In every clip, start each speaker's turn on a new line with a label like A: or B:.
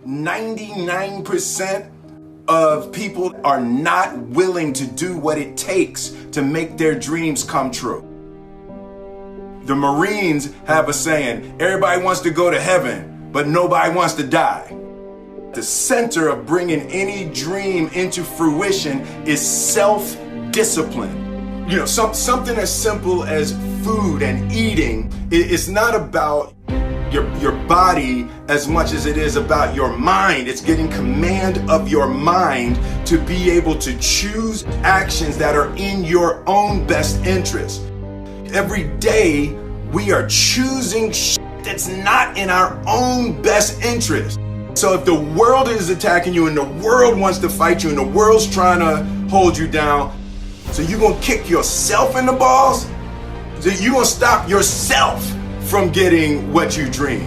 A: 99% of people are not willing to do what it takes to make their dreams come true. The Marines have a saying, everybody wants to go to heaven, but nobody wants to die. The center of bringing any dream into fruition is self-discipline. You know, something as simple as food and eating. It's not about your body as much as it is about your mind. It's getting command of your mind to be able to choose actions that are in your own best interest. Every day we are choosing that's not in our own best interest. So if the world is attacking you and the world wants to fight you and the world's trying to hold you down, so you're gonna kick yourself in the balls? So you're gonna stop yourself from getting what you dream.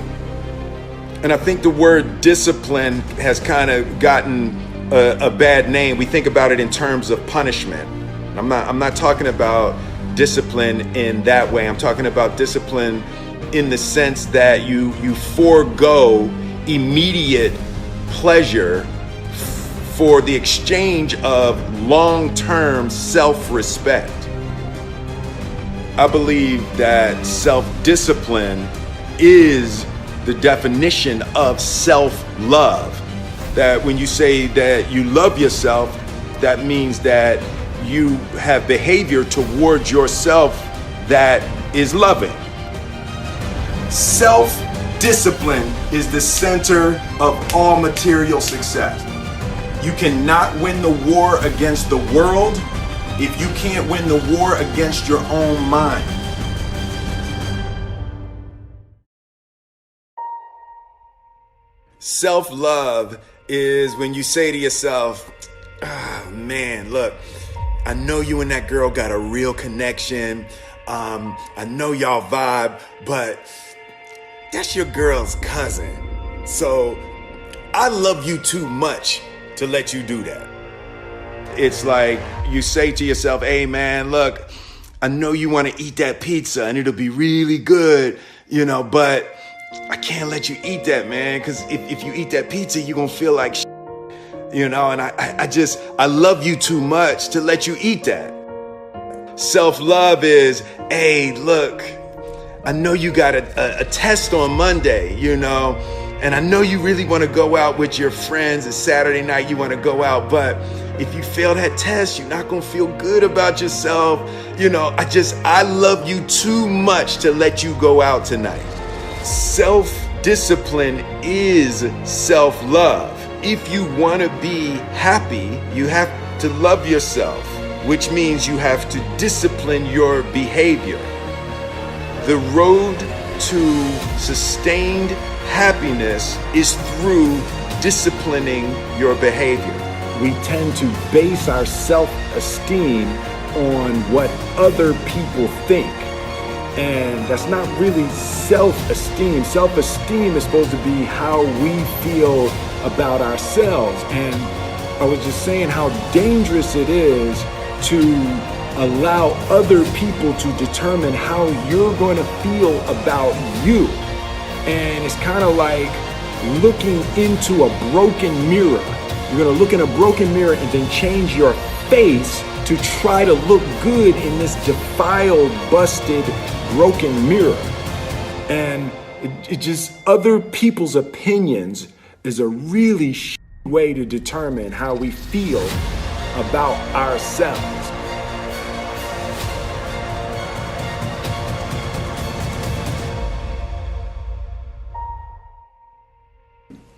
A: And I think the word discipline has kind of gotten a bad name. We think about it in terms of punishment. I'm not talking about discipline in that way. I'm talking about discipline in the sense that you forego immediate pleasure for the exchange of long-term self-respect. I believe that self-discipline is the definition of self-love. That when you say that you love yourself, that means that you have behavior towards yourself that is loving. Self-discipline is the center of all material success. You cannot win the war against the world if you can't win the war against your own mind. Self-love is when you say to yourself, oh man, look, I know you and that girl got a real connection. I know y'all vibe, but that's your girl's cousin. So I love you too much to let you do that. It's like you say to yourself, hey man, look, I know you want to eat that pizza and it'll be really good, but I can't let you eat that, man, because if you eat that pizza, you're going to feel like shit, and I love you too much to let you eat that. Self-love is, hey, look, I know you got a test on Monday, and I know you really want to go out with your friends. It's Saturday night, you want to go out, but if you fail that test, you're not going to feel good about yourself. I love you too much to let you go out tonight. Self-discipline is self-love. If you want to be happy, you have to love yourself, which means you have to discipline your behavior. The road to sustained happiness is through disciplining your behavior.
B: We tend to base our self-esteem on what other people think. And that's not really self-esteem. Self-esteem is supposed to be how we feel about ourselves. And I was just saying how dangerous it is to allow other people to determine how you're going to feel about you. And it's kind of like looking into a broken mirror. You're going to look in a broken mirror and then change your face to try to look good in this defiled, busted, broken mirror. And it just, other people's opinions is a really way to determine how we feel about ourselves.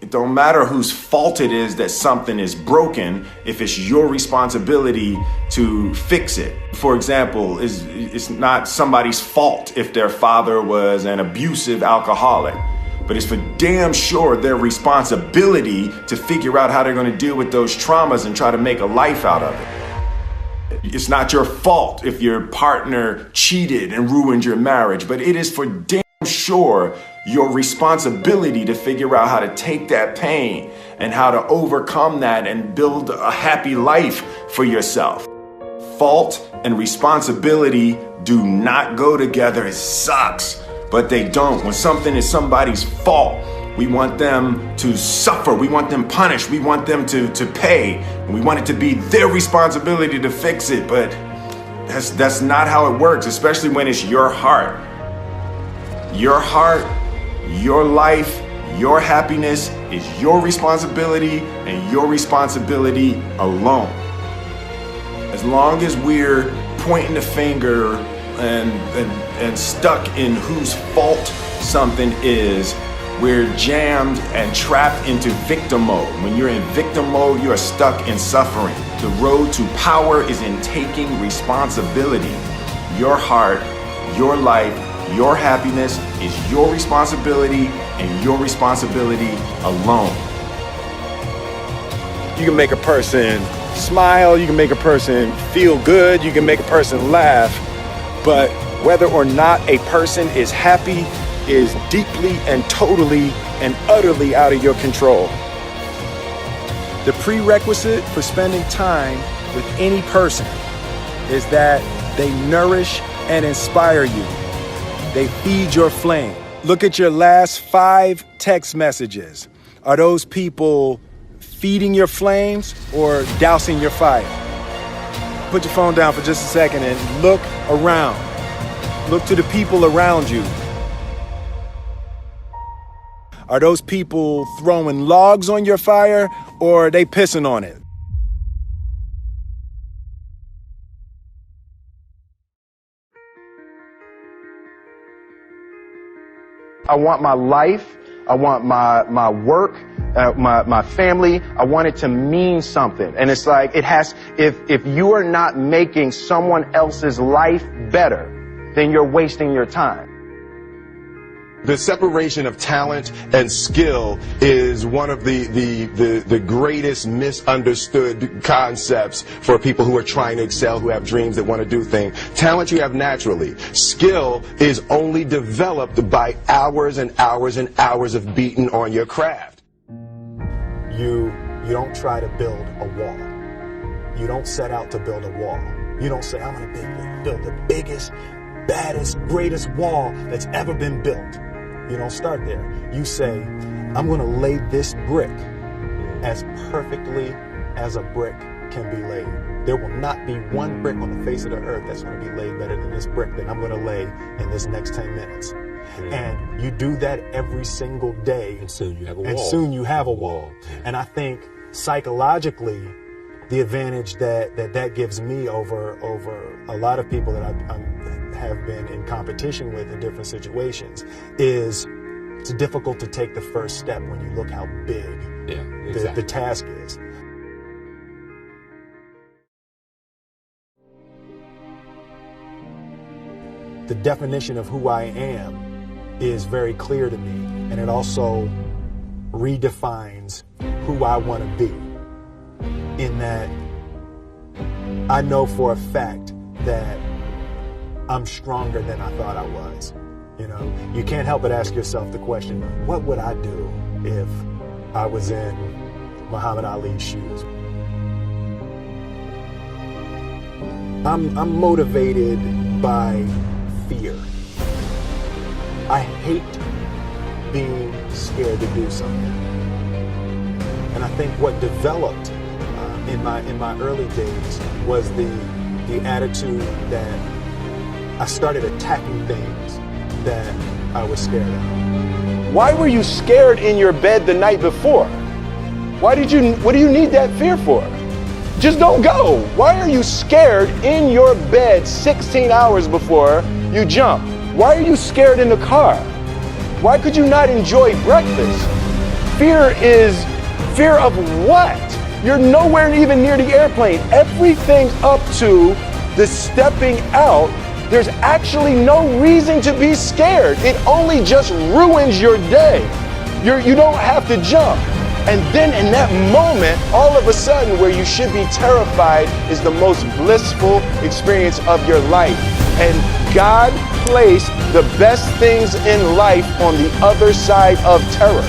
A: It don't matter whose fault it is that something is broken if it's your responsibility to fix it. For example, it's not somebody's fault if their father was an abusive alcoholic, but it's for damn sure their responsibility to figure out how they're going to deal with those traumas and try to make a life out of it. It's not your fault if your partner cheated and ruined your marriage, but it is for damn sure your responsibility to figure out how to take that pain and how to overcome that and build a happy life for yourself. Fault and responsibility do not go together. It sucks, but they don't. When something is somebody's fault, We want them to suffer. We want them punished. We want them to pay. And we want it to be their responsibility to fix it. But that's not how it works, especially when it's your heart. Your heart, your life, your happiness is your responsibility and your responsibility alone. As long as we're pointing the finger and stuck in whose fault something is, we're jammed and trapped into victim mode. When you're in victim mode, you are stuck in suffering. The road to power is in taking responsibility. Your heart, your life, your happiness is your responsibility and your responsibility alone.
B: You can make a person smile, you can make a person feel good, you can make a person laugh, but whether or not a person is happy is deeply and totally and utterly out of your control. The prerequisite for spending time with any person is that they nourish and inspire you. They feed your flame. Look at your last 5 text messages. Are those people feeding your flames or dousing your fire? Put your phone down for just a second and look around. Look to the people around you. Are those people throwing logs on your fire or are they pissing on it? I want my life, I want my work, my family, I want it to mean something. And it's like, if you are not making someone else's life better, then you're wasting your time.
C: The separation of talent and skill is one of the greatest misunderstood concepts for people who are trying to excel, who have dreams, that want to do things. Talent you have naturally. Skill is only developed by hours and hours and hours of beating on your craft.
D: You don't try to build a wall. You don't set out to build a wall. You don't say, I'm going to build the biggest, baddest, greatest wall that's ever been built. You don't start there. You say, I'm going to lay this brick as perfectly as a brick can be laid. There will not be one brick on the face of the earth that's going to be laid better than this brick that I'm going to lay in this next 10 minutes. And you do that every single day.
E: And soon you have a wall.
D: And soon you have a wall. And I think psychologically, the advantage that gives me over a lot of people that I have been in competition with in different situations is it's difficult to take the first step when you look how big the task is. The definition of who I am is very clear to me, and it also redefines who I want to be, in that I know for a fact that I'm stronger than I thought I was. You know, you can't help but ask yourself the question, what would I do if I was in Muhammad Ali's shoes? I'm motivated by fear. I hate being scared to do something. And I think what developed in my early days was the attitude that I started attacking things that I was scared of.
B: Why were you scared in your bed the night before? What do you need that fear for? Just don't go. Why are you scared in your bed 16 hours before you jump? Why are you scared in the car? Why could you not enjoy breakfast? Fear is fear of what? You're nowhere even near the airplane. Everything up to the stepping out, there's actually no reason to be scared. It only just ruins your day. You don't have to jump. And then in that moment, all of a sudden, where you should be terrified is the most blissful experience of your life. And God placed the best things in life on the other side of terror.